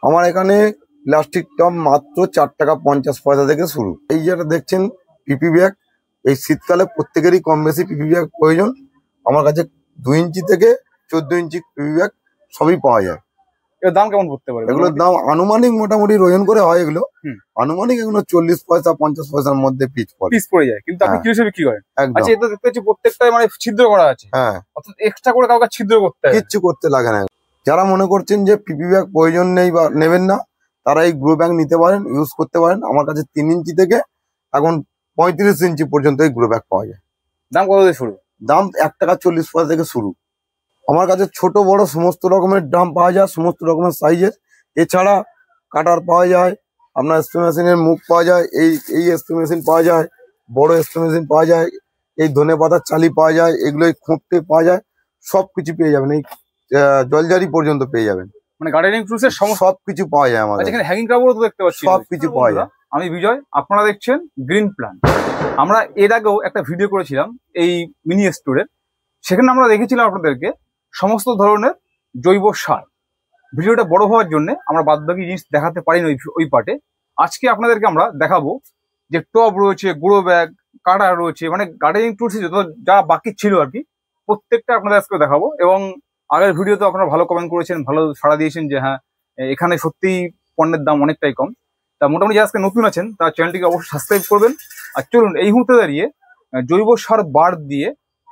আমার এখানে প্লাস্টিক টব মাত্র 4 টাকা 50 পয়সা থেকে শুরু। এই যেটা দেখছেন পিপি ব্যাগ, এই শীতকালে প্রত্যেকেরই কম বেশি পিপি ব্যাগ প্রয়োজন। আমার কাছে 2 ইঞ্চি থেকে 14 ইঞ্চি পিপি ব্যাগ সবই পাওয়া যায়। এর দাম কেমন পড়তে পারে? এগুলোর দাম আনুমানিক মোটামুটি ওজন করে হয় এগুলো। আনুমানিক এগুলো 40 পয়সা 50 পয়সার মধ্যে পিস পড়ে যায়, কিন্তু আপনি কি হিসেবে বিক্রি করেন? একদম। আচ্ছা, এটা দেখতে পাচ্ছি প্রত্যেকটাই মানে ছিদ্র করা আছে। হ্যাঁ, অর্থাৎ এক্সট্রা করে কাউকে ছিদ্র করতে হয়? কিচ্ছু করতে লাগে না। যারা মনে করছেন যে পিপি ব্যাগ প্রয়োজন নেই বা নেবেন না, তারা এই গ্রো ব্যাগ নিতে পারেন, ইউজ করতে পারেন। আমার কাছে 3 ইঞ্চি থেকে এখন 35 ইঞ্চি পর্যন্ত এই গ্রো ব্যাগ পাওয়া যায়। দাম কত থেকে শুরু? দাম 1 টাকা 40 পয়সা থেকে শুরু। আমার কাছে ছোট বড় সমস্ত রকমের ড্রাম পাওয়া যায়, সমস্ত রকমের সাইজের। এছাড়া কাটার পাওয়া যায়, আপনার স্প্রে মেশিনের মুখ পাওয়া যায়, এই স্প্রে মেশিন পাওয়া যায়, বড় স্প্রে মেশিন পাওয়া যায়, এই ধনে পাতার চালি পাওয়া যায়, এগুলো খুঁটতে পাওয়া যায়, সবকিছু পেয়ে যাবেন। এই জলজারি পর্যন্ত পেয়ে যাবেন, মানে গার্ডেনিং টুলসের সবকিছু পাওয়া যায় আমাদের। এখানে হ্যাঙ্গিং ক্রাবও তো দেখতে পাচ্ছি, সবকিছু পাওয়া যায়। আমি বিজয়, আপনারা দেখছেন গ্রিন প্ল্যান। আমরা এর আগেও একটা ভিডিও করেছিলাম এই মিনি স্টোরের, সেখানে আমরা দেখেছিলাম আপনাদেরকে সমস্ত ধরনের জৈব সার। ভিডিওটা বড় হওয়ার জন্য আমরা বাদবাকি জিনিস দেখাতে পারিনি ওই পার্টে। আজকে আপনাদেরকে আমরা দেখাবো যে টব রয়েছে, গুঁড়ো ব্যাগ, কাটা রয়েছে, মানে গার্ডেনিং টুলস যত যা বাকি ছিল আর কি, প্রত্যেকটা আপনাদের আজকে দেখাবো। এবং আগের ভিডিওতে আপনারা ভালো কমেন্ট করেছেন, ভালো সাড়া দিয়েছেন যে হ্যাঁ এখানে সত্যিই পণ্যের দাম অনেকটাই কম। তা মোটামুটি আজকে নতুন আছেন তার চ্যানেলটিকে অবশ্যই সাবস্ক্রাইব করবেন। আর চলুন এই মুহূর্তে দাঁড়িয়ে জৈব সার বার দিয়ে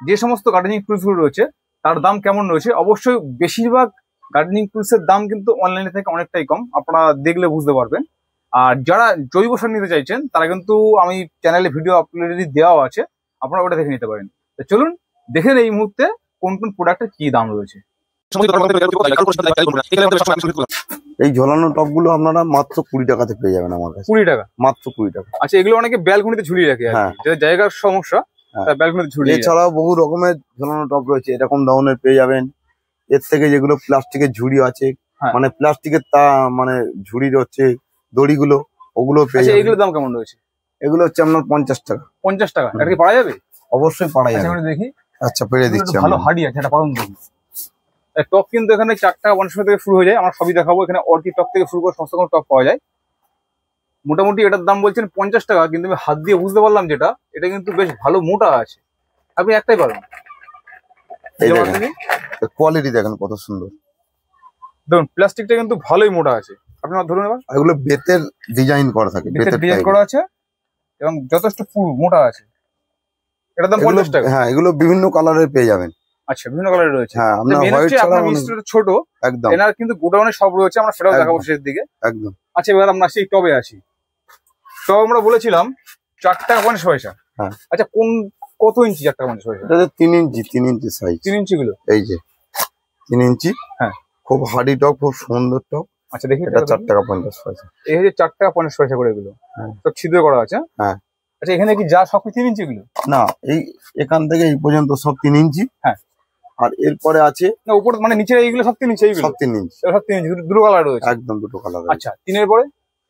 যে সমস্ত গার্ডেনিং টুলসগুলো রয়েছে তার দাম কেমন রয়েছে। অবশ্যই বেশিরভাগ গার্ডেনিং টুলসের দাম কিন্তু অনলাইনে থেকে অনেকটাই কম, আপনারা দেখলে বুঝতে পারবেন। আর যারা জৈব সার নিতে চাইছেন তারা কিন্তু আমি চ্যানেলে ভিডিও আপলোড দেওয়া আছে, আপনারা ওটা দেখে নিতে পারেন। তো চলুন দেখে এই মুহূর্তে কোন কোন প্রোডাক্টের কি দাম রয়েছে। এই ঝোলানো টবগুলো আপনারা মাত্র 20 টাকাতে পেয়ে যাবেন আমার কাছে। 20 টাকা? মাত্র 20 টাকা। আচ্ছা, এগুলো অনেকে ব্যালকনিতে ঝুলিয়ে রাখে, যেটা জায়গার সমস্যা, ব্যালকনিতে ঝুলিয়ে। এছাড়াও বহু রকমের ঝোলানো টব রয়েছে, এরকম ধরনের পেয়ে যাবেন। এর থেকে যেগুলো প্লাস্টিকের ঝুড়ি আছে, মানে প্লাস্টিকের মানে ঝুড়ির হচ্ছে দড়িগুলো, ওগুলো পেয়ে যাবেন। এগুলোর দাম কেমন রয়েছে? এগুলো হচ্ছে আপনার 50 টাকা। 50 টাকা? এটা কি পারা যাবে? অবশ্যই পারা যাবে। দেখি। আচ্ছা, পেরে দিচ্ছি। ভালো হাড়ি আছে, এটা পারুন দেখি। টপ কিন্তু এখানে 4 টাকা 50 থেকে শুরু হয়ে যায়, আমরা সবই দেখাবো। এখানে অর্কিড টপ থেকে শুরু করে সমস্ত রকম টপ পাওয়া যায়। মোটামুটি এটার দাম বলছেন 50 টাকা, কিন্তু আমি হাত দিয়ে বুঝতে পারলাম যেটা এটা কিন্তু বেশ ভালো মোটা আছে। আপনি একটাই পাবেন। কোয়ালিটি দেখেন কত সুন্দর। দেখুন প্লাস্টিকটা কিন্তু ভালোই মোটা আছে। আপনারা ধরুন এবার, এগুলো বেতের ডিজাইন করা থাকে, বেতের ডিজাইন করা আছে এবং যথেষ্ট ফুল মোটা আছে। এটার দাম 50 টাকা। হ্যাঁ, এগুলো বিভিন্ন কালারের পেয়ে যাবেন। আচ্ছা, বিভিন্ন কালারের রয়েছে। হ্যাঁ, আপনার হোয়াইট ছাড়া ছোট একদম। এনার কিন্তু গোডাউনে সব রয়েছে, আমরা সেটাও দেখাবো শেষের দিকে। একদম। আচ্ছা, এবার আমরা সেই টবে আসি। টব আমরা বলেছিলাম 4 টাকা 50 পয়সা। হ্যাঁ। আচ্ছা, কত ইঞ্চি 4 টাকা 50 পয়সা? এটা 3 ইঞ্চি সাইজ। 3 ইঞ্চি গুলো? এই যে 3 ইঞ্চি। হ্যাঁ, খুব হার্ডি টব, খুব সুন্দর টব। আচ্ছা দেখি, এটা 4 টাকা 50 পয়সা। এই যে 4 টাকা 50 পয়সা করে এগুলো সব ছিদ্র করা আছে। হ্যাঁ। আচ্ছা, এখানে কি যা সব 3 ইঞ্চি গুলো? না, এই এখান থেকে এই পর্যন্ত সব 3 ইঞ্চি। হ্যাঁ। আর এরপরে আছে না, উপর মানে নিচে এইগুলো সব 3 ইঞ্চি? এইগুলো সব 3 ইঞ্চি। সব 3 ইঞ্চি, দুটো কালার রয়েছে? একদম, দুটো কালার। আচ্ছা, 3 পরে?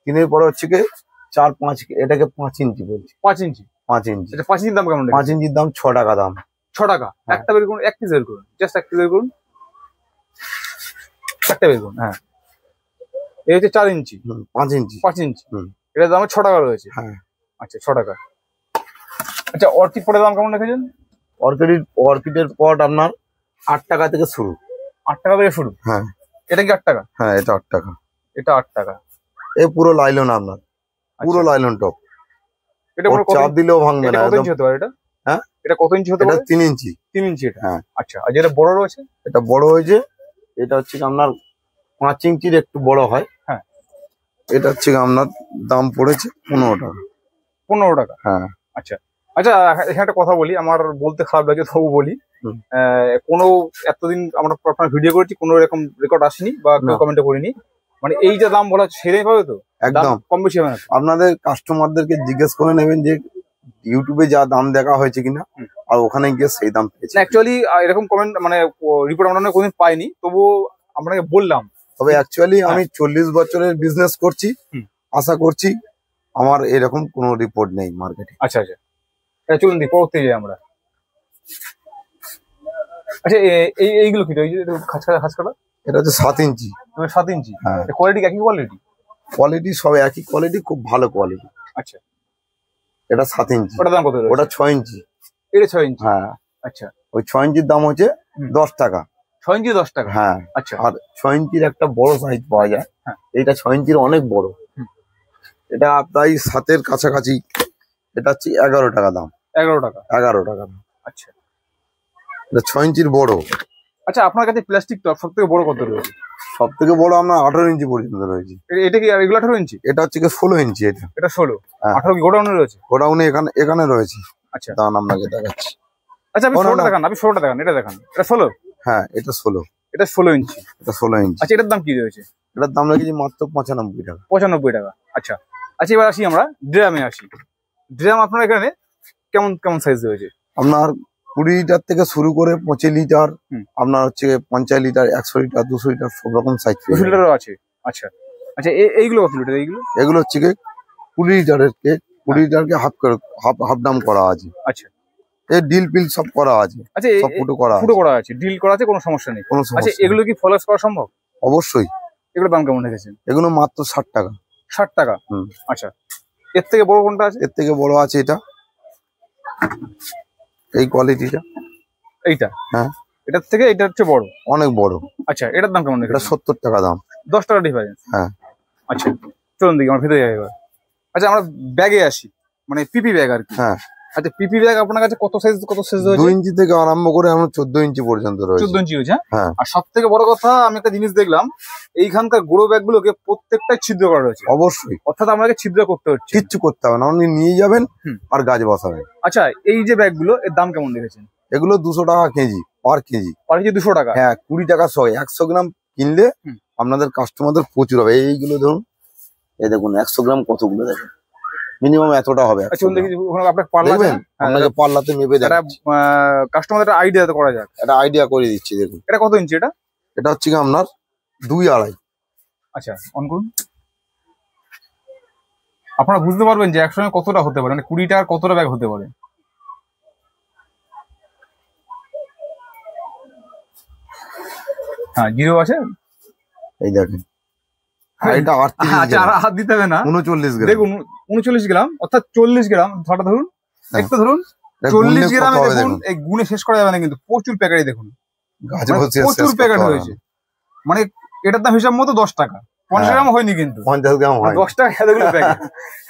3 পরে হচ্ছে কি 4 5, এটাকে 5 ইঞ্চি বলছি। 5 ইঞ্চি? 5 ইঞ্চি। এটা 5 ইঞ্চির দাম কেমন? 5 ইঞ্চির দাম 6 টাকা দাম। 6 টাকা? একটা বের করুন, এক পিস বের করুন, জাস্ট এক পিস বের করুন, একটা বের করুন। হ্যাঁ, এই হচ্ছে 4 ইঞ্চি। 5 ইঞ্চি। 5 ইঞ্চি। এটার দাম 6 টাকা রয়েছে। হ্যাঁ। আচ্ছা, 6 টাকা। আচ্ছা, অর্কিড পটের দাম কেমন রেখেছেন? অর্কিডের পট আপনার 8 টাকা থেকে শুরু। 8 টাকা থেকে শুরু? হ্যাঁ। এটা কি 8 টাকা? হ্যাঁ, এটা 8 টাকা। এটা 8 টাকা। এই পুরো লাইলন আপনার, পুরো লাইলন টপ। এটা চাপ দিলেও ভাঙবে না। কত ইঞ্চি হতে পারে এটা? হ্যাঁ, এটা কত ইঞ্চি হতে পারে? এটা 3 ইঞ্চি। 3 ইঞ্চি এটা? হ্যাঁ। আচ্ছা, আর যেটা বড় রয়েছে? এটা বড় হয়েছে, এটা হচ্ছে আপনার 5 ইঞ্চির একটু বড় হয়। হ্যাঁ। এটা হচ্ছে আপনার দাম পড়েছে 15 টাকা। 15 টাকা? হ্যাঁ। আচ্ছা আচ্ছা, এখানে একটা কথা বলি, আমার বলতে খারাপ লাগে তবু বলি। কোনো এতদিন আমরা আপনার ভিডিও করেছি, কোনো এরকম রেকর্ড আসেনি বা কেউ কমেন্টে করিনি, মানে এই যে দাম বলা হচ্ছে সেটাই পাবে তো? একদম কম বেশি হবে না? আপনাদের কাস্টমারদেরকে জিজ্ঞেস করে নেবেন যে ইউটিউবে যা দাম দেখা হয়েছে কিনা, আর ওখানে গিয়ে সেই দাম পেয়েছে। অ্যাকচুয়ালি এরকম কমেন্ট মানে রিপোর্ট আমরা কোনদিন পাইনি, তবুও আপনাকে বললাম। তবে অ্যাকচুয়ালি আমি 40 বছরের বিজনেস করছি, আশা করছি আমার এরকম কোনো রিপোর্ট নেই মার্কেটে। আচ্ছা আচ্ছা, চলুন দি পরবর্তী যাই আমরা। আচ্ছা, এইগুলো কি খাঁচকাটা? এটা হচ্ছে 7 ইঞ্চি। 7 ইঞ্চি। হ্যাঁ, কোয়ালিটি একই কোয়ালিটি? কোয়ালিটি সব একই কোয়ালিটি, খুব ভালো কোয়ালিটি। আচ্ছা, এটা 7 ইঞ্চি। ওটার দাম কত? ওটা 6 ইঞ্চি। এটা 6 ইঞ্চি। হ্যাঁ। আচ্ছা, ওই 6 ইঞ্চির দাম হচ্ছে 10 টাকা। 6 ইঞ্চি 10 টাকা? হ্যাঁ। আচ্ছা। আর 6 ইঞ্চির একটা বড় সাইজ পাওয়া যায়। হ্যাঁ। এইটা 6 ইঞ্চির অনেক বড়। এটা প্রায় 7-এর কাছাকাছি। এটা হচ্ছে 11 টাকা দাম। 11 টাকা? 11 টাকা দাম। আচ্ছা, এটা 6 ইঞ্চির বড়। আচ্ছা, আপনার কাছে প্লাস্টিক টপ সব থেকে বড় কত রয়েছে? সব থেকে বড় আপনার 18 ইঞ্চি পর্যন্ত রয়েছে। এটা কি এগুলো 18 ইঞ্চি? এটা হচ্ছে 16 ইঞ্চি। এটা 16। হ্যাঁ। 18 কি গোডাউনে রয়েছে? গোডাউনে এখানে রয়েছে। আচ্ছা, দাম আপনাকে দেখাচ্ছি। আচ্ছা, আপনি 16টা দেখান, আপনি 16টা দেখান। এটা দেখান, এটা 16। হ্যাঁ, এটা 16। এটা 16 ইঞ্চি। এটা 16 ইঞ্চি। আচ্ছা, এটার দাম কি রয়েছে? এটার দাম রেখেছি মাত্র 95 টাকা। 95 টাকা। আচ্ছা, আচ্ছা, এবার আসি আমরা ড্রামে আসি। ড্রাম আপনার এখানে কেমন কেমন সাইজ রয়েছে? আপনার 20 লিটার থেকে শুরু করে 25 লিটার, আপনার হচ্ছে 50 লিটার, 100 লিটার, 200 লিটার, সব রকম সাইজ। 200 লিটারও আছে? আচ্ছা, আচ্ছা, এইগুলো কত লিটার? এগুলো হচ্ছে 20 লিটারের কেক। 20 লিটারকে হাফ দাম করা আছে। আচ্ছা, এই ডিল পিল সব করা আছে। আচ্ছা, সব ফুটো করা আছে, ডিল করা আছে, কোনো সমস্যা নেই। কোনো আচ্ছা, সমস্যা এগুলো কি ফলোস করা সম্ভব? অবশ্যই। এগুলোর দাম কেমন রেখেছেন? এগুলো মাত্র 60 টাকা। 60 টাকা? আচ্ছা, এর থেকে বড় কোনটা আছে? এর থেকে বড় আছে এটা, এই কোয়ালিটিটা। এইটা? হ্যাঁ। এটার থেকে এটা হচ্ছে বড়, অনেক বড়। আচ্ছা, এটার দাম কেমন? এটা 70 টাকা দাম। 10 টাকা ডিফারেন্স? হ্যাঁ। আচ্ছা, চলুন দেখি, আমরা ভেতরে যাই এবার। আচ্ছা, আমরা ব্যাগে আসি, মানে পিপি ব্যাগ আর কি। হ্যাঁ। আচ্ছা, পিপি ব্যাগ আপনার কাছে কত সাইজ রয়েছে? 2 ইঞ্চি থেকে আরম্ভ করে আমরা 14 ইঞ্চি পর্যন্ত রয়েছে। 14 ইঞ্চি হয়েছে? হ্যাঁ। আর সব থেকে বড় কথা, আমি একটা জিনিস দেখলাম, এইখানকার গুঁড়ো ব্যাগ গুলোকে প্রত্যেকটাই ছিদ্র করা রয়েছে। অবশ্যই। অর্থাৎ আপনাকে ছিদ্র করতে হচ্ছে? কিচ্ছু করতে হবে না, আপনি নিয়ে যাবেন আর গাছ বসাবেন। আচ্ছা, এই যে ব্যাগ গুলো, এর দাম কেমন রেখেছেন? এগুলো 200 টাকা কেজি, পার কেজি। পার কেজি 200 টাকা? হ্যাঁ, 20 টাকা 100 গ্রাম কিনলে আপনাদের কাস্টমারদের প্রচুর হবে। এইগুলো ধরুন, এই দেখুন 100 গ্রাম কতগুলো, দেখুন মিনিমাম এতটা হবে। আচ্ছা, দেখি ওখানে আপনার পাল্লা দেখবেন, আপনাকে পাল্লাতে মেপে দেখাচ্ছি। কাস্টমারদের আইডিয়া করা যাক। এটা আইডিয়া করে দিচ্ছি। দেখুন, এটা কত ইঞ্চি? এটা হচ্ছে কি আপনার 2.5। আচ্ছা, অন করুন। আপনারা বুঝতে পারবেন যে একসঙ্গে কতটা হতে পারে, মানে 20 টাকার কতটা ব্যাগ হতে পারে। হ্যাঁ, জিরো আছে, এই দেখেন। এটা 38 আচ্ছা, আর হাত দিতে হবে না। 39 গ্রাম। দেখুন, 39 গ্রাম, অর্থাৎ 40 গ্রাম ধরাটা ধরুন, একটু ধরুন। 40 গ্রামে দেখুন, এই গুণে শেষ করা যাবে না, কিন্তু প্রচুর প্যাকেটই দেখুন, প্রচুর প্যাকেট হয়েছে। মানে এটার দাম হিসাব মতো 10 টাকা। 50 গ্রাম হয়নি, কিন্তু 50 গ্রাম হয়। 10 টাকা এতগুলো প্যাকেট।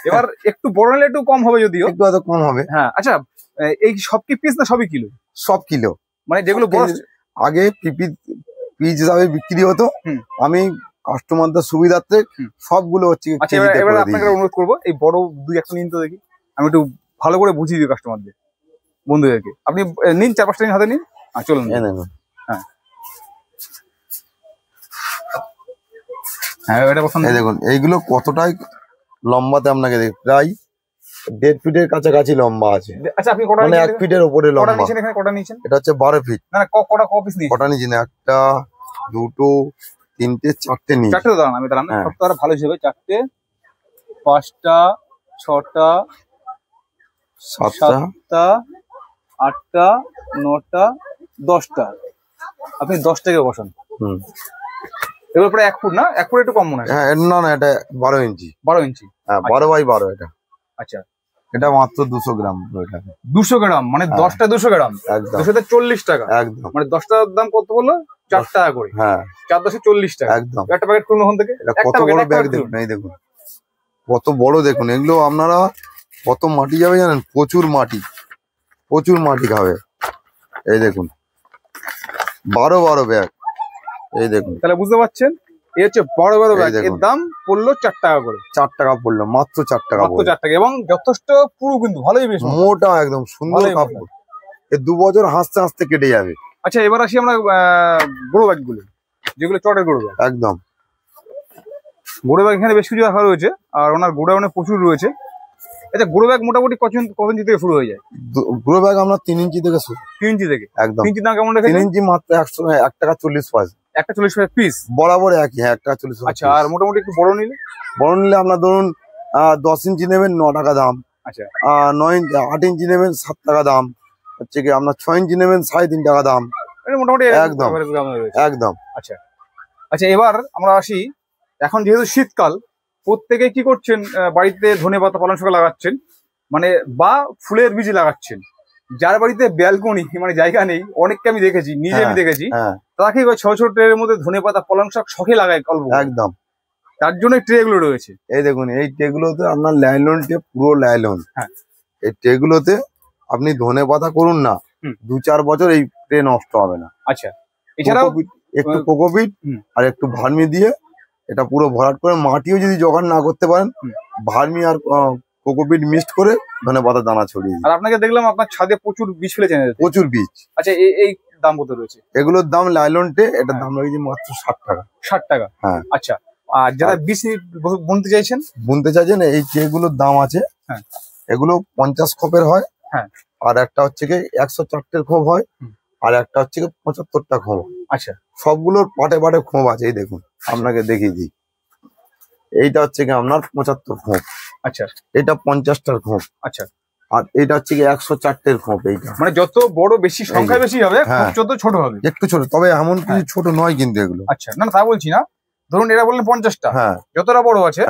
এবার একটু বড় হলে একটু কম হবে, যদিও একটু হয়তো কম হবে। হ্যাঁ। আচ্ছা, এই সব কি পিস না সবই কিলো? সব কিলো। মানে যেগুলো বড় আগে পিস হিসাবে বিক্রি হতো, আমি কাস্টমারদের সুবিধার্থে সবগুলো হচ্ছে। আচ্ছা, এবার আপনাকে অনুরোধ করবো, এই বড় 2-1টা নিন তো দেখি, আমি একটু ভালো করে বুঝিয়ে দিই কাস্টমারদের, বন্ধুদেরকে। আপনি নিন, 4-5টা নিন, হাতে নিন। চলুন। হ্যাঁ, হ্যাঁ, এটা পছন্দ। দেখুন এইগুলো কতটাই লম্বাতে আপনাকে প্রায় 1.5 ফিটের কাছাকাছি লম্বা আছে। আচ্ছা, আপনি কটা? মানে 1 ফিটের উপরে লম্বা। এখানে কটা নিয়েছেন? এটা হচ্ছে 12 ফিট। না, কটা পিস নিয়েছেন? কটা নিয়েছেন? 1টা, 2টো, 3টে, 4টে নিয়েছি। 4টে দাঁড়ান, আমি দাঁড়ান, সবটা ভালো হিসেবে। 4টে, 5টা, 6টা, 7টা, 8টা, 9টা, 10টা। আপনি 10 টাকা বসান। এবার প্রায় 1 ফুট, না 1 ফুট একটু কম মনে হয়। হ্যাঁ, না, এটা 12 ইঞ্চি। 12 ইঞ্চি? হ্যাঁ, 12x12 এটা। আচ্ছা, এটা মাত্র 200 গ্রাম। 200 গ্রাম, মানে 10টা 200 গ্রাম। একদম। 200তে 40 টাকা। একদম। মানে 10টার দাম কত বললো? 4 টাকা করে। হ্যাঁ, 4-10 40 টাকা। একদম। একটা প্যাকেট তুলুন ওখান থেকে। কত বড় ব্যাগ দেখুন, এই দেখুন কত বড়। দেখুন এগুলো আপনারা কত মাটি যাবে জানেন? প্রচুর মাটি খাবে। এই দেখুন 12 ব্যাগ। এই দেখুন, তাহলে বুঝতে পারছেন, এই হচ্ছে বড় ব্যাগ। এর দাম পড়লো 4 টাকা করে। 4 টাকা পড়লো, মাত্র 4 টাকা। মাত্র 4 টাকা, এবং যথেষ্ট পুরো, কিন্তু ভালোই বেশ মোটা, একদম সুন্দর কাপড়। এর 2 বছর হাসতে হাসতে কেটে যাবে। আচ্ছা, এবার আসি আমরা বড় ব্যাগ গুলো, যেগুলো চটের বড় ব্যাগ। একদম। বড় ব্যাগ এখানে বেশ কিছু রাখা রয়েছে, আর ওনার গোডাউনে প্রচুর রয়েছে। আচ্ছা, বড় ব্যাগ মোটামুটি কত ইঞ্চি থেকে শুরু হয়ে যায়? বড় ব্যাগ আমরা 3 ইঞ্চি থেকে শুরু। 3 ইঞ্চি থেকে? একদম। 3 ইঞ্চি দাম কেমন রেখেছেন? 3 ইঞ্চি মাত্র 1 টাকা 40 পয়সা। 1 টাকা 40 পয়সা পিস? বরাবর একই। হ্যাঁ, 1 টাকা 40 পয়সা। আচ্ছা, আর মোটামুটি একটু বড় নিলে আপনার ধরুন 10 ইঞ্চি নেবেন 9 টাকা দাম। আচ্ছা, 8 ইঞ্চি নেবেন 7 টাকা দাম। হচ্ছে কি আপনার 6 ইঞ্চি নেবেন 3.5 টাকা দাম। মোটামুটি একদম। একদম। আচ্ছা, আচ্ছা, এবার আমরা আসি, এখন যেহেতু শীতকাল, প্রত্যেকে কি করছেন, বাড়িতে ধনেপাতা পালং শাক লাগাচ্ছেন, মানে বা ফুলের বীজ লাগাচ্ছেন। যার বাড়িতে ব্যালকনি মানে জায়গা নেই, অনেককে আমি দেখেছি, নিজে আমি দেখেছি, তারা কি ছোট ছোট ট্রের মধ্যে ধনেপাতা পালং শাক শখে লাগায় অল্প। একদম, তার জন্য ট্রে গুলো রয়েছে। এই দেখুন, এই ট্রে গুলোতে আপনার লাইলন ট্রে, পুরো লাইলন। হ্যাঁ, এই ট্রে গুলোতে আপনি ধনেপাতা করুন না, 2-4 বছর এই ট্রে নষ্ট হবে না। আচ্ছা, এছাড়াও একটু কোকোপিট আর একটু ভার্মি দিয়ে এটা পুরো ভরাট করে, মাটিও যদি জোগাড় না করতে পারেন, ভার্মি আর কোকোপিট মিক্সড করে ধনেপাতা দানা ছড়িয়ে দিন। আর আপনাকে দেখলাম আপনার ছাদে প্রচুর বীজ ফেলেছেন। প্রচুর বীজ। আচ্ছা, এই দাম কত রয়েছে? এগুলোর দাম লাইলন ট্রে, এটার দাম লাগছে মাত্র 60 টাকা। 60 টাকা? হ্যাঁ। আচ্ছা, আর যারা বীজ বুনতে চাইছেন, এই ট্রে গুলোর দাম আছে। হ্যাঁ, এগুলো 50 খোপের হয়। হ্যাঁ, আর একটা হচ্ছে কি 104 খোপ হয়, আর একটা হচ্ছে কি 75টা খোপ। আচ্ছা, সবগুলোর পাটে পাটে খোপ আছে। এই দেখুন, আপনাকে দেখিয়ে দিই। এইটা হচ্ছে কি আপনার 75 খোপ। আচ্ছা, এটা 50টার খোপ। আচ্ছা, আর এটা হচ্ছে কি 104 খোপ। এইটা মানে যত বড় বেশি সংখ্যা বেশি হবে, যত ছোট হবে, একটু ছোট, তবে এমন কিছু ছোট নয় কিন্তু এগুলো। আচ্ছা, না তা বলছি না, ধরুন এরা বললেন 50টা, হ্যাঁ, যতটা বড় আছে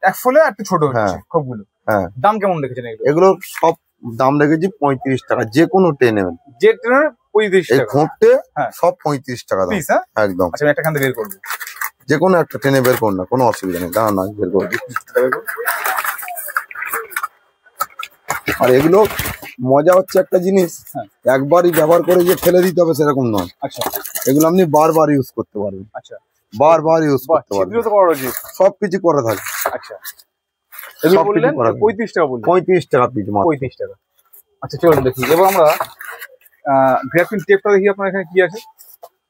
এক ফলে একটু ছোট হচ্ছে হ্যাঁ খোপগুলো। হ্যাঁ। দাম কেমন রেখেছেন এগুলো? এগুলো সব দাম রেখেছি 35 টাকা, যে কোনো ট্রে নেবেন। যে ট্রেনের 35 টাকা খোপটে সব 35 টাকা দাম। একদম। আচ্ছা, একটা খান বের করবো, যে কোনো একটা ট্রেনে বের করুন না, কোনো অসুবিধা নেই, দাঁড়ান না বের করবো। আর এগুলো মজা হচ্ছে একটা জিনিস, একবারই ব্যবহার করে যে ফেলে দিতে হবে সেরকম নয়। আচ্ছা, এগুলো আপনি বারবার ইউজ করতে পারবেন। আচ্ছা, বারবার ইউজ করতে পারবেন, সবকিছু করা থাকে। আচ্ছা, এগুলো বললেন 35 টাকা, বললেন 35 টাকা পিস, 35 টাকা। আচ্ছা, চলুন দেখি। এবার আমরা গ্রাফটিং টেপটা দেখি আপনার এখানে কি আছে।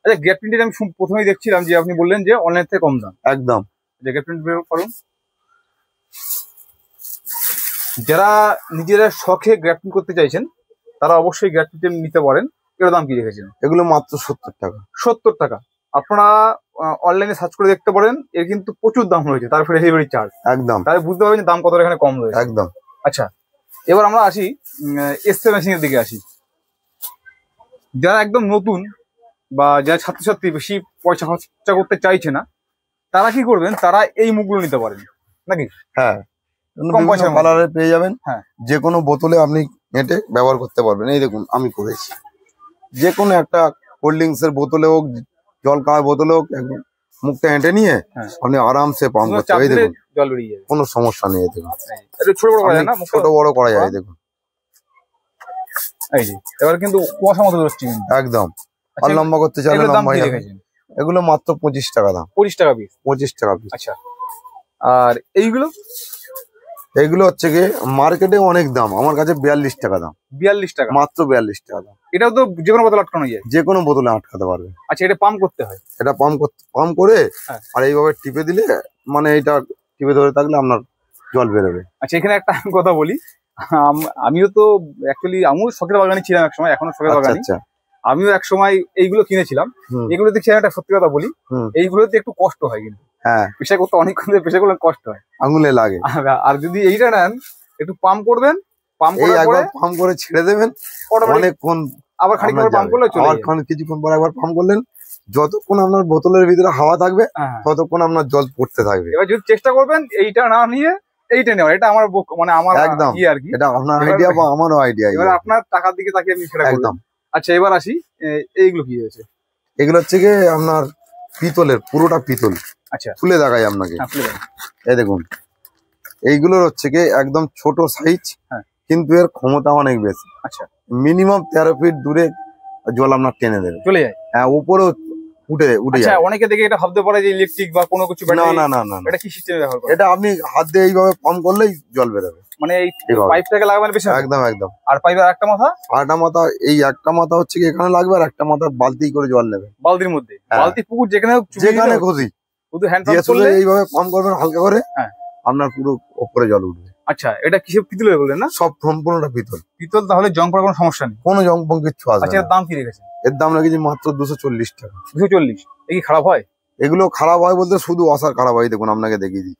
আচ্ছা, গ্রাফটিং টেপ আমি প্রথমেই দেখছিলাম যে আপনি বললেন যে অনলাইন থেকে কম দাম। একদম। গ্রাফটিং বের করুন। যারা নিজেরা শখে গ্রাফটিং করতে চাইছেন তারা অবশ্যই গ্রাফটিং টেপ নিতে পারেন। এর দাম কি রেখেছেন? এগুলো মাত্র 70 টাকা। 70 টাকা। আপনারা অনলাইনে সার্চ করে দেখতে পারেন, এর কিন্তু প্রচুর দাম রয়েছে, তারপরে ডেলিভারি চার্জ। একদম, তাহলে বুঝতে পারবেন দাম কতটা এখানে কম রয়েছে। একদম। আচ্ছা, এবার আমরা আসি এসএ মেশিনের দিকে আসি। যারা একদম নতুন বা যারা ছাত্রছাত্রী বেশি পয়সা খরচা করতে চাইছে না, তারা কি করবেন? তারা এই মুখগুলো নিতে পারেন নাকি? হ্যাঁ, কম পয়সা কালারে পেয়ে যাবেন। হ্যাঁ, যে কোনো বোতলে আপনি এঁটে ব্যবহার করতে পারবেন। এই দেখুন, আমি করেছি। যে কোনো একটা কোল্ড ড্রিঙ্কস এর বোতলে হোক, জল খাওয়ার বোতলে হোক, একদম মুখটা এঁটে নিয়ে আপনি আরামসে পাম্প করতে পারেন। এই দেখুন, জল বেরিয়ে যাবে, কোনো সমস্যা নেই। দেখুন, ছোট বড় করা যায় না? ছোট বড় করা যায়। দেখুন, এই যে এবার কিন্তু কুয়াশা মতো হচ্ছে একদম। আর লম্বা করতে চাইলে লম্বা হয়ে যাবে। এগুলো মাত্র 25 টাকা দাম। 25 টাকা পিস? 25 টাকা পিস। আচ্ছা, আর এইগুলো? এইগুলো হচ্ছে কি মার্কেটে অনেক দাম, আমার কাছে 42 টাকা দাম। 42 টাকা? মাত্র 42 টাকা দাম। এটাও তো যে কোনো বোতলে আটকানো যায়? যে কোনো বোতলে আটকাতে পারবে। আচ্ছা, এটা পাম্প করতে হয়? এটা পাম্প করে আর এইভাবে টিপে দিলে, মানে এটা টিপে ধরে থাকলে আপনার জল বেরোবে। আচ্ছা, এখানে একটা কথা বলি, আমিও তো অ্যাকচুয়ালি আমিও শখের বাগানে ছিলাম এক সময়, এখনো শখের বাগানে। আমিও এক সময় এইগুলো কিনেছিলাম। এগুলো দেখছি একটা সত্যি কথা বলি, এইগুলোতে একটু কষ্ট হয়, কিন্তু হ্যাঁ, পেশা করতে অনেকক্ষণ পেশা করলে কষ্ট হয়, আঙুলে লাগে। আর যদি এইটা নেন, একটু পাম্প করবেন, পাম্প করে ছেড়ে দেবেন, অনেকক্ষণ আবার খানিক পাম্প করলে চলে যাবে। কিছুক্ষণ পর একবার পাম্প করলেন, যতক্ষণ আপনার বোতলের ভিতরে হাওয়া থাকবে ততক্ষণ আপনার জল পড়তে থাকবে। এবার যদি চেষ্টা করবেন এইটা না নিয়ে এইটা নেওয়া, এটা আমার মানে আমার একদম আর কি, এটা আপনার আইডিয়া বা আমারও আইডিয়া। এবার আপনার টাকার দিকে তাকিয়ে আমি সেটা করলাম। আচ্ছা, এবার আসি, এইগুলো কি হয়েছে? এগুলো হচ্ছে কি আপনার পিতলের, পুরোটা পিতল। আচ্ছা, খুলে দেখাই আপনাকে। এই দেখুন, এইগুলোর হচ্ছে কি একদম ছোট সাইজ, কিন্তু এর ক্ষমতা অনেক বেশি। আচ্ছা, মিনিমাম 13 ফিট দূরে জল আপনার টেনে দেবে, চলে যায়। হ্যাঁ, উপরেও উঠে যায়। অনেকে দেখে এটা ভাবতে পারে যে ইলেকট্রিক বা কোনো কিছু। না না না না, এটা কি সিস্টেমে ব্যবহার করে? এটা আপনি হাত দিয়ে এইভাবে পাম্প করলেই জল বেরোবে। মানে এই পাইপটাকে লাগাবেন বেশি? একদম একদম। আর পাইপের একটা মাথা? আরেকটা মাথা, এই একটা মাথা হচ্ছে কি এখানে লাগবে, আর একটা মাথা বালতি করে জল নেবে। বালতির মধ্যে? বালতি, পুকুর, যেখানে খুশি শুধু হ্যান্ড পাম্প করলে এইভাবে পাম্প করবেন হালকা করে, আপনার পুরো উপরে জল উঠবে। আচ্ছা, এটা কিসের পিতলের বললেন না? সব সম্পূর্ণটা পিতল। পিতল, তাহলে জং পড়ার কোনো সমস্যা নেই? কোনো জং পং কিচ্ছু আসবে না। আচ্ছা, এর দাম কি রেখেছেন? এর দাম রেখেছি মাত্র 240 টাকা। 240? এই কি খারাপ হয়? এগুলো খারাপ হয় বলতে শুধু অসার খারাপ হয়। দেখুন, আপনাকে দেখিয়ে দিই।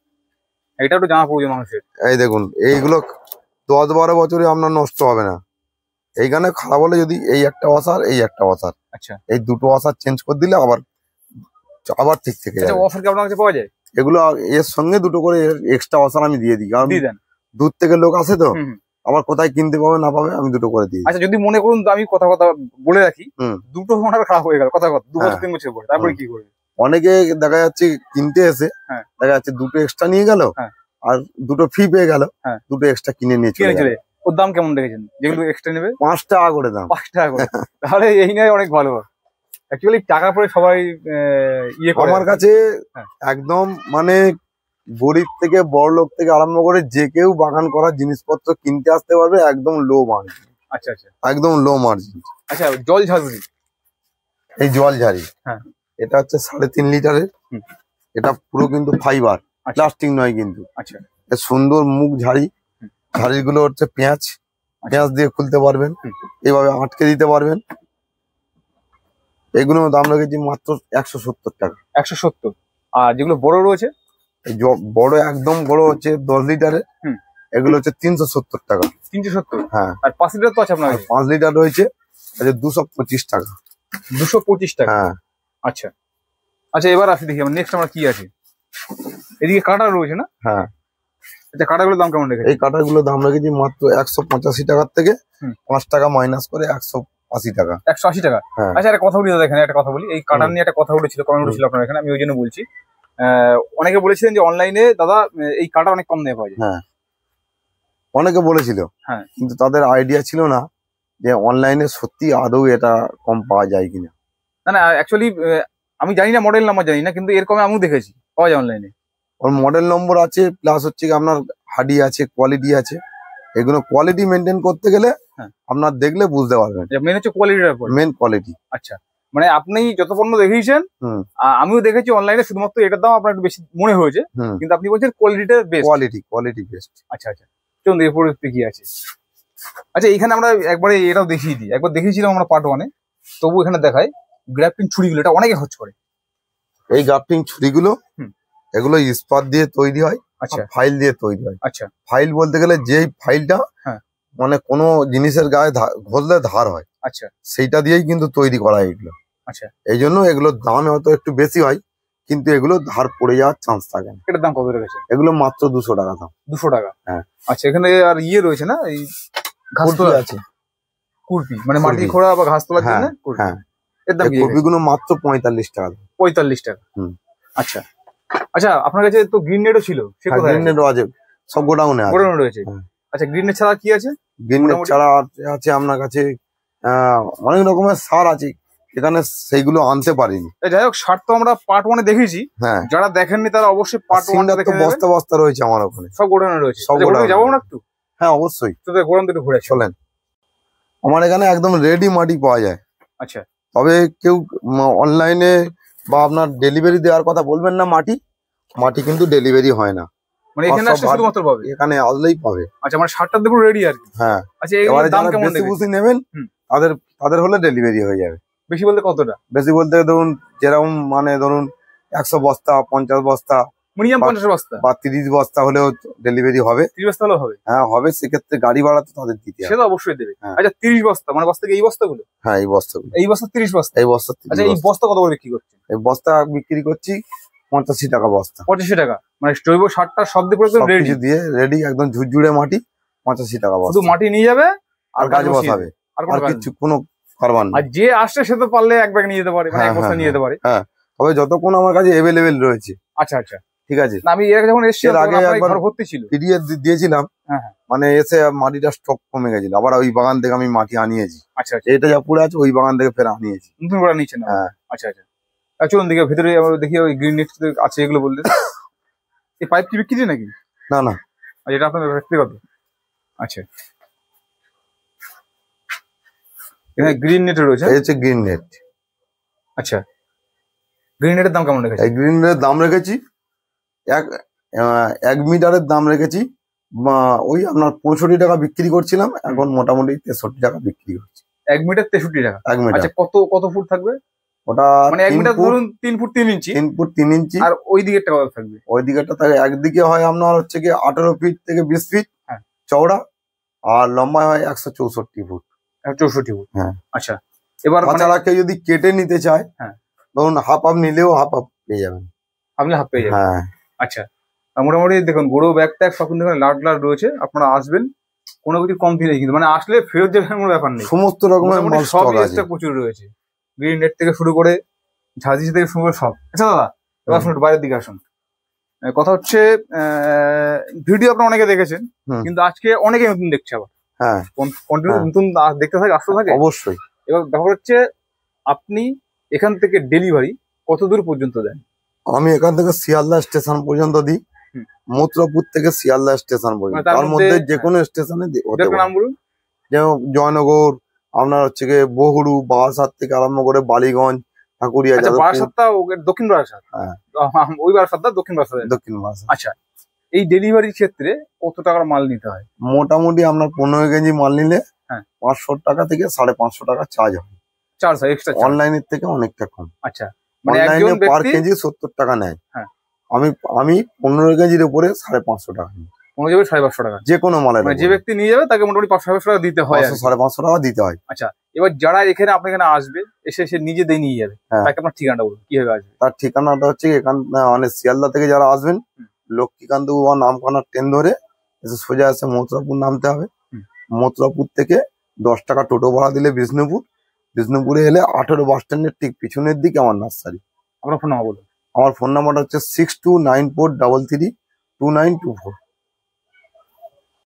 এটা একটু জানা প্রয়োজন মানুষের। এই দেখুন, এইগুলো 10-12 বছরে আপনার নষ্ট হবে না। এইখানে খারাপ হলে যদি এই একটা অসার, এই একটা অসার, আচ্ছা, এই দুটো অসার চেঞ্জ করে দিলে আবার আবার ঠিক থেকে আচ্ছা, যাবে। অফার কি আপনার কাছে পাওয়া যায়? এগুলো এর সঙ্গে দুটো করে এক্সট্রা অফার আমি দিয়ে দিই, কারণ দিয়ে দেন। দূর থেকে লোক আসে তো, হুম, হুম। আবার কোথায় কিনতে পাবে না পাবে আমি দুটো করে দিই। আচ্ছা, যদি মনে করুন তো আমি কথা বলে রাখি, হুম। দুটো মনে খারাপ হয়ে গেল, কথা 2 বছর হ্যাঁ। 3 বছর পরে, তারপরে হুম। কি করবে? অনেকে দেখা যাচ্ছে কিনতে এসে হ্যাঁ। দেখা যাচ্ছে দুটো এক্সট্রা নিয়ে গেল, হ্যাঁ। আর দুটো ফ্রি পেয়ে গেল, হ্যাঁ। দুটো এক্সট্রা কিনে নিয়ে কিনে চলে চলে গেল। ওর দাম কেমন রেখেছেন যেগুলো এক্সট্রা নেবে? 5 টাকা করে দাম। 5 টাকা করে। তাহলে এই নিয়ে অনেক ভালো। অ্যাকচুয়ালি টাকা পরে সবাই ইয়ে করে। আমার কাছে হ্যাঁ। একদম মানে গরিব থেকে বড় লোক থেকে আরম্ভ করে যে কেউ বাগান করার জিনিসপত্র কিনতে আসতে পারবে, একদম লো মার্জিন। আচ্ছা আচ্ছা। একদম লো মার্জিন। আচ্ছা, জল ঝাড়ুনি। এই জল ঝাড়ি, হ্যাঁ। এটা হচ্ছে 3.5 লিটারের। হুম। এটা পুরো কিন্তু ফাইবার, আচ্ছা। প্লাস্টিক নয় কিন্তু। আচ্ছা। এর সুন্দর মুখ ঝাড়ি। হুম। ঝাড়িগুলো হচ্ছে পেঁয়াজ আচ্ছা। দিয়ে খুলতে পারবেন, হুম। এভাবে আটকে দিতে পারবেন। এগুলোর দাম রেখেছি মাত্র 170 টাকা। 170। আর যেগুলো বড় রয়েছে? এই বড় একদম বড় হচ্ছে 10 লিটারের। হুম। এগুলো হচ্ছে 370 টাকা। 370? হ্যাঁ। আর 5 লিটার তো আছে আপনার কাছে? 5 লিটার রয়েছে 225 টাকা। 225 টাকা। হ্যাঁ। আচ্ছা আচ্ছা, এবার আসি দেখি আমার নেক্সট আমরা কি আছে। এদিকে কাঁটা রয়েছে না? হ্যাঁ। আচ্ছা, কাঁটাগুলোর দাম কেমন রেখেছে? এই কাঁটাগুলোর দাম রেখেছি মাত্র 185 টাকার থেকে হুম। 5 টাকা মাইনাস করে 180 টাকা। 180 টাকা। হ্যাঁ। আচ্ছা, একটা কথা বলি দাদা, এখানে একটা কথা বলি। এই কাঁটা নিয়ে একটা কথা উঠেছিল, কমেন্ট উঠেছিল আপনার এখানে, আমি ওই জন্য বলছি। অনেকে বলেছিলেন যে অনলাইনে দাদা এই কাঁটা অনেক কম দামে পাওয়া যায়। হ্যাঁ, অনেকে বলেছিল। হ্যাঁ। কিন্তু তাদের আইডিয়া ছিল না যে অনলাইনে সত্যি আদৌ এটা কম পাওয়া যায় কিনা। না না, অ্যাকচুয়ালি আমি জানি না, মডেল নাম্বার জানি না, কিন্তু এর কমে আমিও দেখেছি পাওয়া যায় অনলাইনে। ওর মডেল নম্বর আছে, প্লাস হচ্ছে কি আপনার হাডি আছে, কোয়ালিটি আছে। এগুলো কোয়ালিটি মেনটেন করতে গেলে হ্যাঁ। আপনার দেখলে বুঝতে পারবেন। মেন হচ্ছে কোয়ালিটির উপর। Main quality. আচ্ছা, মানে আপনি যত পণ্য দেখিয়েছেন, হুম। আমিও দেখেছি অনলাইনে, শুধুমাত্র এটার দাম আপনার একটু বেশি মনে হয়েছে, হুম। কিন্তু আপনি বলছেন কোয়ালিটিটা বেস্ট। Quality best. আচ্ছা আচ্ছা, চলুন এরপরে কি আছে। আচ্ছা, এখানে আমরা একবারে এটাও দেখিয়ে দিই। একবার দেখিয়েছিলাম আমরা পার্ট 1-এ, তবু এখানে দেখাই গ্রাফটিং ছুরিগুলো। এটা অনেকে খরচ করে। এই গ্রাফটিং ছুরিগুলো, হুম। এগুলো ইস্পাত দিয়ে তৈরি হয়, আচ্ছা ফাইল দিয়ে তৈরি হয়। আচ্ছা। ফাইল বলতে গেলে যেই ফাইলটা হ্যাঁ। মানে কোনো জিনিসের গায়ে ঘষলে ধার হয়, আচ্ছা। সেইটা দিয়েই কিন্তু তৈরি করা হয় এগুলো। আচ্ছা। এই জন্য এগুলোর দাম হয়তো একটু বেশি হয়, কিন্তু এগুলো ধার পড়ে যাওয়ার চান্স থাকে না। এটার দাম কত রেখেছে? এগুলো মাত্র 200 টাকা দাম। 200 টাকা? হ্যাঁ। আচ্ছা, এখানে আর ইয়ে রয়েছে না, এই ঘাস কুরপি তোলা আছে, কুরপি, মানে মাটি কুরপি। খোঁড়া বা ঘাস তোলার জন্য হ্যাঁ, কুরপি। হ্যাঁ। এর দাম এই কি রেখেছে? কুরপিগুলো মাত্র 45 টাকা দাম। 45 টাকা। হুম। আচ্ছা আচ্ছা, আপনার কাছে তো গ্রিন নেটও ছিল, সে কোথায় আছে? গ্রিন নেটও আছে, সব গোডাউনে আছে। গোডাউনে রয়েছে। হ্যাঁ। আচ্ছা, গ্রিন নেট ছাড়া কি আছে? গ্রিন নেট মোটামুটি? ছাড়া আছে আপনার কাছে অনেক রকমের সার আছে, এখানে সেইগুলো আনতে পারিনি। যাই হোক, সার তো আমরা পার্ট 1-এ দেখেছি। হ্যাঁ। যারা দেখেননি তারা অবশ্যই পার্ট 1 সিন্ডার তো দেখে নেবেন। বস্তা বস্তা রয়েছে আমার ওখানে, সব গোডাউনে রয়েছে। সব আচ্ছা, গোডাউনে। যাবো না একটু? হ্যাঁ, অবশ্যই তো গোডাউন থেকে ঘুরে আসি। চলেন। আমার এখানে একদম রেডি মাটি পাওয়া যায়। আচ্ছা। তবে কেউ অনলাইনে বা আপনার ডেলিভারি দেওয়ার কথা বলবেন না, মাটি কিন্তু ডেলিভারি হয় না। মানে এখানে সব আসলে শুধুমাত্র পাবে? এখানে আসলেই পাবে। আচ্ছা, মানে সারটা দেখুন রেডি আর কি। হ্যাঁ। আচ্ছা, এবারে এর দাম যারা কেমন বেশি দেখেছেন? বুঝি নেবেন, হুম। তাদের হলে ডেলিভারি হয়ে যাবে। বেশি বলতে কতটা? বেশি বলতে ধরুন যেরকম মানে ধরুন 100 বস্তা, 50 বস্তা মিনিমাম 50 বস্তা বা 30 বস্তা হলেও ডেলিভারি হবে। 30 বস্তা হলেও হবে? হ্যাঁ, হবে। সেক্ষেত্রে গাড়ি ভাড়া তো তাদের দিতে সে হবে। তো অবশ্যই দেবে। হ্যাঁ। আচ্ছা, 30 বস্তা মানে বস্তা কি এই বস্তাগুলো? হ্যাঁ, এই বস্তাগুলো, এই বস্তা 30 বস্তা? এই বস্তা 30 আচ্ছা, এই বস্তা। বস্তা কত করে বিক্রি করছে? এই বস্তা বিক্রি করছি 85 টাকা বস্তা। 85 টাকা? মানে জৈব সারটা সব দিয়ে পুরো একদম রেডি? সবকিছু দিয়ে রেডি, একদম ঝুরঝুরে মাটি, 85 টাকা শুধু বস্তা। মাটি নিয়ে যাবে আর গাছ বসিয়ে বসাবে, দেবে। আর আর কোনো কাজ কিছু নেই। কোনো কারবার আর নেই। যে আসছে সে তো পারলে এক ব্যাগ নিয়ে যেতে পারে, মানে এক হ্যাঁ, বস্তা হ্যাঁ, নিয়ে যেতে পারে। হ্যাঁ। তবে যতক্ষণ আমার কাছে এভেলেবেল রয়েছে। আচ্ছা আচ্ছা, ঠিক আছে। না আমি এর আগে যখন এসেছি এর আগে তখন আপনার একবার ঘর ভর্তি ছিল। পিডিএ দিয়েছিলাম, হ্যাঁ হ্যাঁ। মানে এসে মাটিটা স্টক কমে গেছিল, আবার ওই বাগান থেকে আমি মাটি আনিয়েছি। আচ্ছা আচ্ছা, এটা যা পড়ে আছে ওই বাগান থেকে ফের আনিয়েছি। নতুন করে নিচ্ছেন না? হ্যাঁ। আচ্ছা আচ্ছা, চলুন দেখি ভিতরে আমরা দেখি ওই গ্রিন নেট আছে এগুলো বলতে। এই পাইপ কি বিক্রি নাকি? না না, আর এটা আপনার ব্যক্তিগত? আচ্ছা, এখানে গ্রিন নেট রয়েছে। এই হচ্ছে গ্রিন নেট। আচ্ছা, গ্রিন নেটের দাম কেমন রেখেছে? এই গ্রিন নেটের দাম রেখেছি 1 মিটারের দাম রেখেছি ওই আপনার 65 টাকা বিক্রি করছিলাম, এখন মোটামুটি 63 টাকা বিক্রি করছি। 1 মিটার 63 টাকা? 1 মিটার। আচ্ছা, কত ফুট থাকবে ওটা মানে 1 মিটার ধরুন 3 ফুট 3 ইঞ্চি? 3 ফুট 3 ইঞ্চি। আর ওই দিকেরটা কত থাকবে? ওই দিকেটা থাকে, একদিকে হয় আপনার হচ্ছে কি 18 ফিট থেকে 20 ফিট হ্যাঁ। চওড়া, আর লম্বায় হয় 164 ফুট। 64 ফুট? হ্যাঁ। আচ্ছা, এবার মানে তাছাড়া কেউ যদি কেটে নিতে চায়, হ্যাঁ, ধরুন হাফ নিলেও হাফ পেয়ে যাবেন। আপনি হাফ পেয়ে যাবেন। হ্যাঁ আচ্ছা, আর মোটামুটি দেখুন গরু ব্যাগ ট্যাগ সব কিন্তু লাট লাট রয়েছে, আপনারা আসবেন, কোনো কিছু কমতি নেই কিন্তু, মানে আসলে ফেরত যাওয়ার কোনো ব্যাপার নেই, সমস্ত রকমের মোটামুটি মাল স্টক সবই আছে। এক্সট্রা প্রচুর রয়েছে, গ্রিন নেট থেকে শুরু করে ঝাঁঝি থেকে শুরু করে সব। আচ্ছা দাদা, এবার আসুন একটু বাইরের দিকে আসুন। কথা হচ্ছে ভিডিও আপনারা অনেকে দেখেছেন, হুম। কিন্তু আজকে অনেকে নতুন দেখছে, আবার হ্যাঁ কন্টিনিউ হ্যাঁ। নতুন দেখতে থাকে, আসতে থাকে। অবশ্যই। এবার ব্যাপার হচ্ছে আপনি এখান থেকে ডেলিভারি কত দূর পর্যন্ত দেন? আমি এখান থেকে শিয়ালদা স্টেশন পর্যন্ত দিই, হুম। মথুরাপুর থেকে শিয়ালদা স্টেশন পর্যন্ত, মানে তার তার মধ্যে মধ্যে যে কোনো স্টেশনে হতে একটা নাম পারে। বলুন। যেমন জয়নগর, আপনার হচ্ছে গিয়ে বহুরু, বারাসাত থেকে আরম্ভ করে বালিগঞ্জ, ঠাকুরিয়া, আচ্ছা, যাদবপুর। বারাসাতটা দক্ষিণ বারাসাত? হ্যাঁ ওই বারাসাতটা দক্ষিণ বারাসাত। দক্ষিণ বারাসাত। আচ্ছা, এই ডেলিভারির ক্ষেত্রে কত টাকার মাল নিতে হয়? মোটামুটি আপনার 15 কেজি মাল নিলে হ্যাঁ। 500 টাকা থেকে 550 টাকা চার্জ হয়। চার্জ হয় এক্সট্রা? অনলাইনের থেকে অনেকটা কম। আচ্ছা, মানে অনলাইনে একজন পার ব্যক্তি কেজি 70 টাকা নেয়। হ্যাঁ। আমি 15 কেজির উপরে 550 টাকা নিই, কোনো যাবে 550 টাকা, যে কোনো মালের মানে যে ব্যক্তি নিয়ে যাবে তাকে মোটামুটি 550 টাকা দিতে হয় আর কি। 500-550 টাকা দিতে হয়। আচ্ছা, এবার যারা এখানে আপনার এখানে আসবে, এসে সে নিজে দিয়ে নিয়ে যাবে, হ্যাঁ। তাকে আপনার ঠিকানাটা বলুন, কিভাবে আসবে? তার ঠিকানাটা হচ্ছে এখান মানে শিয়ালদা থেকে যারা আসবেন, হুম। লক্ষ্মীকান্ত বা নামখানা ট্রেন ধরে এসে সোজা এসে মথুরাপুর নামতে হবে। হুম। মথুরাপুর থেকে 10 টাকা টোটো ভাড়া দিলে বিষ্ণুপুর, বিষ্ণুপুরে এলে 18 বাস স্ট্যান্ডের ঠিক পিছনের দিকে আমার নার্সারি। আপনার ফোন নাম্বার বলুন। আমার ফোন নাম্বারটা হচ্ছে 6294332924।